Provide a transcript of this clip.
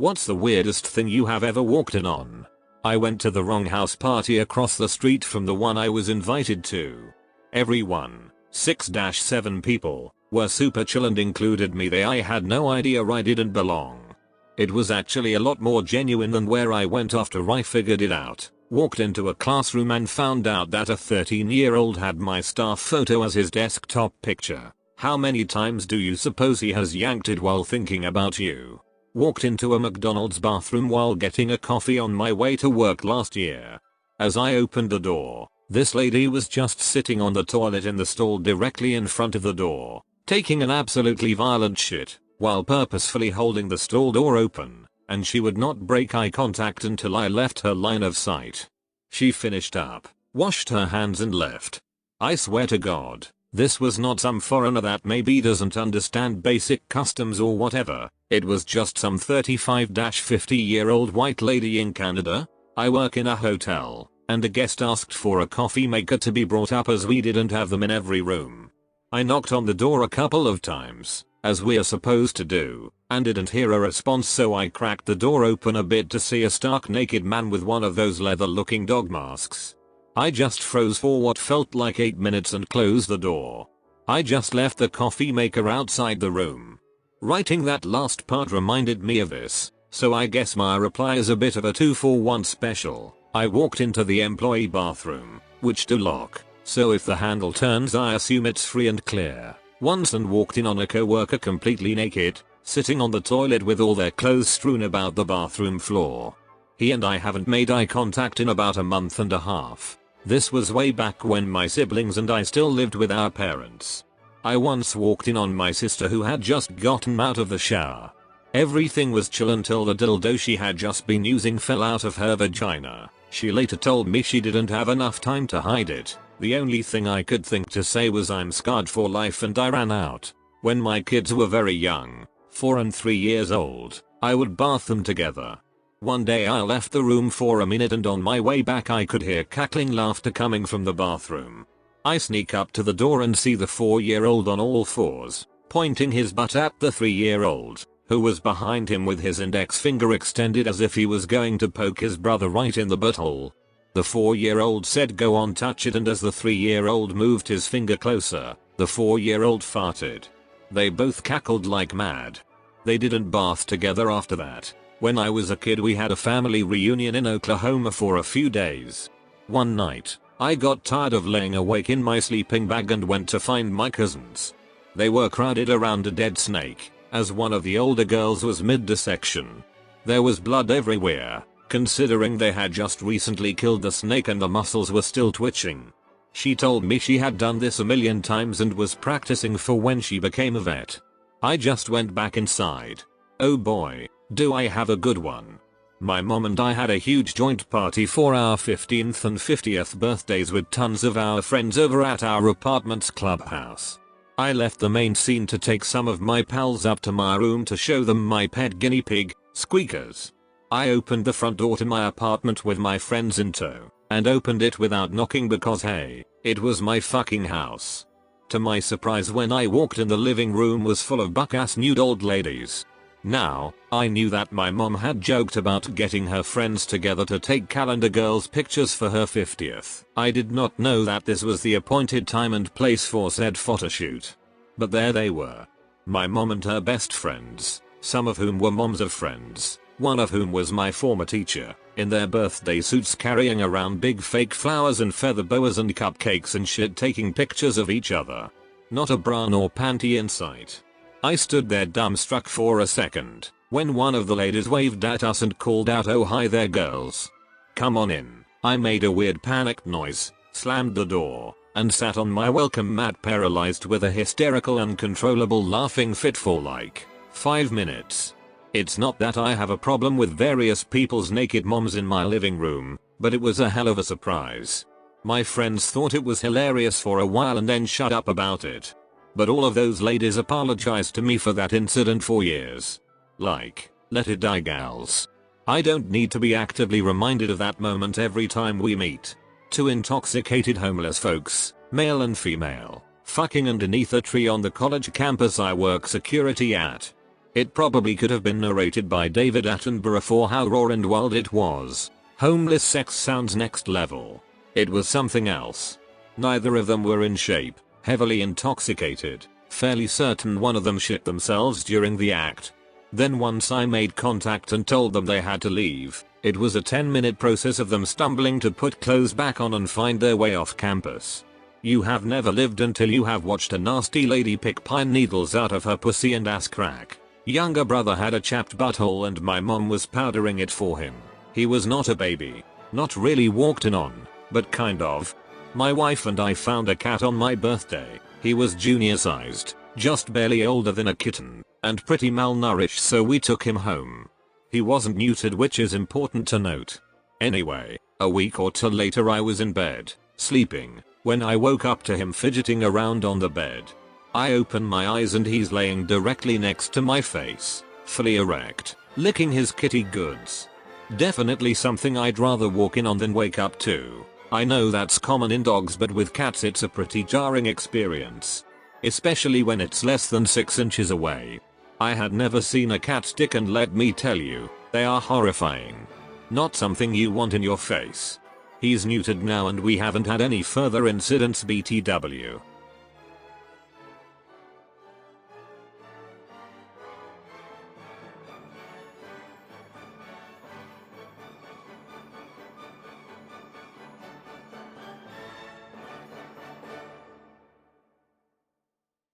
What's the weirdest thing you have ever walked in on? I went to the wrong house party across the street from the one I was invited to. Everyone, 6-7 people, were super chill and included me. I had no idea I didn't belong. It was actually a lot more genuine than where I went after I figured it out. Walked into a classroom and found out that a 13-year-old had my staff photo as his desktop picture. How many times do you suppose he has yanked it while thinking about you? Walked into a McDonald's bathroom while getting a coffee on my way to work last year. As I opened the door, this lady was just sitting on the toilet in the stall directly in front of the door, taking an absolutely violent shit, while purposefully holding the stall door open, and she would not break eye contact until I left her line of sight. She finished up, washed her hands and left. I swear to God, this was not some foreigner that maybe doesn't understand basic customs or whatever. It was just some 35-50-year-old white lady in Canada. I work in a hotel, and a guest asked for a coffee maker to be brought up as we didn't have them in every room. I knocked on the door a couple of times, as we're supposed to do, and didn't hear a response, so I cracked the door open a bit to see a stark naked man with one of those leather-looking dog masks. I just froze for what felt like 8 minutes and closed the door. I just left the coffee maker outside the room. Writing that last part reminded me of this, so I guess my reply is a bit of a 2-for-1 special. I walked into the employee bathroom, which do lock, so if the handle turns I assume it's free and clear. Once and walked in on a coworker completely naked, sitting on the toilet with all their clothes strewn about the bathroom floor. He and I haven't made eye contact in about a month and a half. This was way back when my siblings and I still lived with our parents. I once walked in on my sister who had just gotten out of the shower. Everything was chill until the dildo she had just been using fell out of her vagina. She later told me she didn't have enough time to hide it. The only thing I could think to say was I'm scarred for life, and I ran out. When my kids were very young, 4 and 3 years old, I would bath them together. One day I left the room for a minute and on my way back I could hear cackling laughter coming from the bathroom. I sneak up to the door and see the 4-year-old on all fours, pointing his butt at the 3-year-old, who was behind him with his index finger extended as if he was going to poke his brother right in the butthole. The 4-year-old said go on, touch it, and as the 3-year-old moved his finger closer, the 4-year-old farted. They both cackled like mad. They didn't bath together after that. When I was a kid we had a family reunion in Oklahoma for a few days. One night, I got tired of laying awake in my sleeping bag and went to find my cousins. They were crowded around a dead snake, as one of the older girls was mid-dissection. There was blood everywhere, considering they had just recently killed the snake and the muscles were still twitching. She told me she had done this a million times and was practicing for when she became a vet. I just went back inside. Oh boy, do I have a good one. My mom and I had a huge joint party for our 15th and 50th birthdays with tons of our friends over at our apartment's clubhouse. I left the main scene to take some of my pals up to my room to show them my pet guinea pig, Squeakers. I opened the front door to my apartment with my friends in tow, and opened it without knocking because hey, it was my fucking house. To my surprise, when I walked in, the living room was full of buck-ass nude old ladies. Now, I knew that my mom had joked about getting her friends together to take calendar girls pictures for her 50th. I did not know that this was the appointed time and place for said photoshoot. But there they were. My mom and her best friends, some of whom were moms of friends, one of whom was my former teacher, in their birthday suits carrying around big fake flowers and feather boas and cupcakes and shit, taking pictures of each other. Not a bra nor panty in sight. I stood there dumbstruck for a second, when one of the ladies waved at us and called out, "Oh hi there girls. Come on in." I made a weird panicked noise, slammed the door, and sat on my welcome mat paralyzed with a hysterical uncontrollable laughing fit for like 5 minutes. It's not that I have a problem with various people's naked moms in my living room, but it was a hell of a surprise. My friends thought it was hilarious for a while and then shut up about it. But all of those ladies apologized to me for that incident for years. Like, let it die gals. I don't need to be actively reminded of that moment every time we meet. Two intoxicated homeless folks, male and female, fucking underneath a tree on the college campus I work security at. It probably could have been narrated by David Attenborough for how raw and wild it was. Homeless sex sounds next level. It was something else. Neither of them were in shape, heavily intoxicated, fairly certain one of them shit themselves during the act. Then once I made contact and told them they had to leave, it was a 10-minute process of them stumbling to put clothes back on and find their way off campus. You have never lived until you have watched a nasty lady pick pine needles out of her pussy and ass crack. Younger brother had a chapped butthole and my mom was powdering it for him. He was not a baby. Not really walked in on, but kind of. My wife and I found a cat on my birthday. He was junior sized, just barely older than a kitten, and pretty malnourished, so we took him home. He wasn't neutered, which is important to note. Anyway, a week or two later I was in bed, sleeping, when I woke up to him fidgeting around on the bed. I open my eyes and he's laying directly next to my face, fully erect, licking his kitty goods. Definitely something I'd rather walk in on than wake up to. I know that's common in dogs, but with cats it's a pretty jarring experience. Especially when it's less than 6 inches away. I had never seen a cat's dick, and let me tell you, they are horrifying. Not something you want in your face. He's neutered now and we haven't had any further incidents BTW.